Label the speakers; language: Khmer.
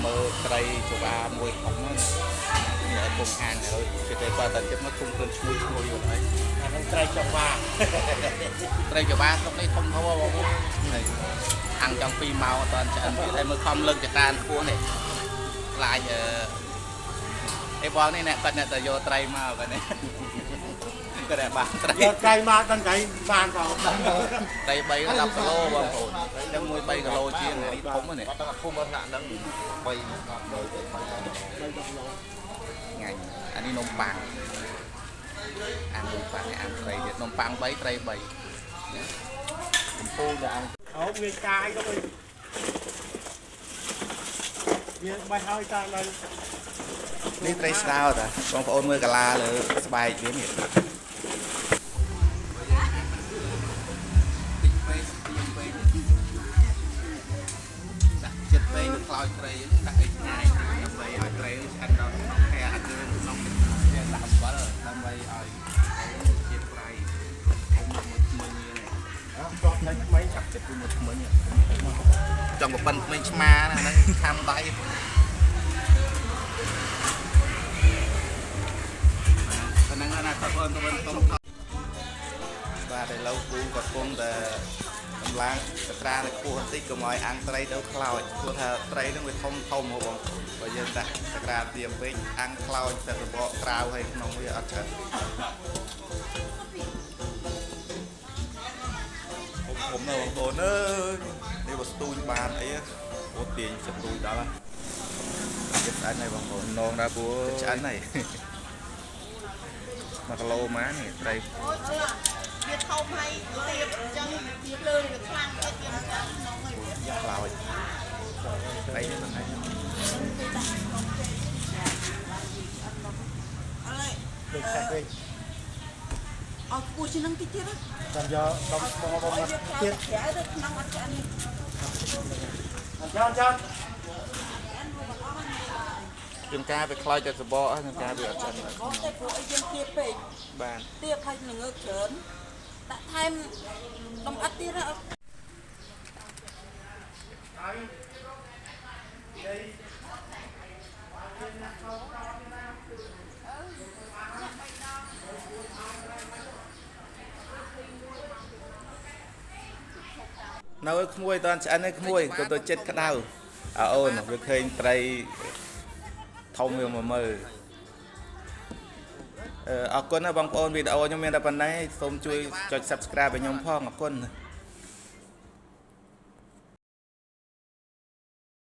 Speaker 1: មើលត្រីច្បាមួយធំហ្នឹងនៅពុំអានហើយគេទៅគាត់តែចិត្តមកគុំខ្លួនឈ្មោះយល់ហើយអាហ្នឹងត្រីច្បាត្រីច្បាស្រុកនេះធំធំបងប្អូនអាំងចង់2ម៉ោងអត់តាន់ឆ្អិនទៀតហើយមើលខំលើកចកានខ្ពស់នេះខ្លាចអីបងនេះអ្នកគាត់អ្នកទៅយកត្រីមកគាត់នេះក៏តែបានត្រីយកត្រីមកដល់ត្រីបានផងត្រី3 10គីឡូបងប្អូនតែមួយ3គីឡូជាងនេះធំហ្នឹងគាត់ភូមិដាក់ហ្នឹង3ថ្ងៃអានេះនំប៉័ងអានំប៉័ងអានត្រីទៀតនំប៉័ង3ត្រី3កំពូលដាក់អូមានកាយទៅវិញវាបេះហើយតាមដល់នេះត្រីស្ដោតាបងប្អូនមើលកាឡាលើស្បែកវានេះដាក់ចិត្តពេកនឹងខ្លោចត្រីដាក់ឲ្យឆ្ងាយដើម្បីឲ្យត្រីឆ្អិនដល់ក្នុងខែអត់គឺក្នុងវាដាក់អំបិលដើម្បីឲ្យជាប្រៃមួយថ្មីនេះអត់ដល់តែថ្មីចាប់ចិត្តមួយថ្មីចង់បបិនថ្មីឆ្មាណាហ្នឹងខាំដៃហ្នឹងណាបងប្អូនទុំបាទឥឡូវគូក៏គង់តែកម្លាំងសត្រានៅខ្ពស់បន្តិចកុំឲ្យអាំងត្រីទៅខ្លោចព្រោះថាត្រីហ្នឹងវាធំហ៎បងបើយើងដាក់សត្រាទៀមពេកអាំងខ្លោចតែរបកក្រាវឲ្យក្នុងវាអត់ឆ្អិនខ្ញុំនៅបងប្អូនអើយនេះបើស្ទូចបានអីអូទាញស្ទូចដល់ហើយចិត្តស្អាតហើយបងប្អូននងដែរព្រោះឆ្អិនហើយ1គីឡូម៉ានេះត្រីអូវាធំហើយទៀតអញ្ចឹងវាលើវាខ្លាំងទៅទៀតក្នុងហើយយ៉ាខ្លោចត្រីនេះហ្នឹងហើយអើយដូចតែវិញអត់គួរជាងនឹងតិចទៀតចាំយកដុំបងទៀតក្រៅទៅក្នុងអត់ឆ្អិនចាំយើងការវាខ្លោចតែសបកហ្នឹងការវាអត់ឆ្អិនតែព្រោះអីយើងទៀតពេកបាទទៀតហើយនឹងងើកច្រើនដាក់ថែមលំអិតទៀតនៅក្មួយតើឆ្អិនឯក្មួយក៏ទៅចិត្តក្តៅអូនវាឃើញត្រីធំវាមកមើលអរគុណណាបងប្អូនវីដេអូខ្ញុំមានតែប៉ុណ្ណេះសូមជួយចុច Subscribe ឲ្យខ្ញុំផងអរគុណ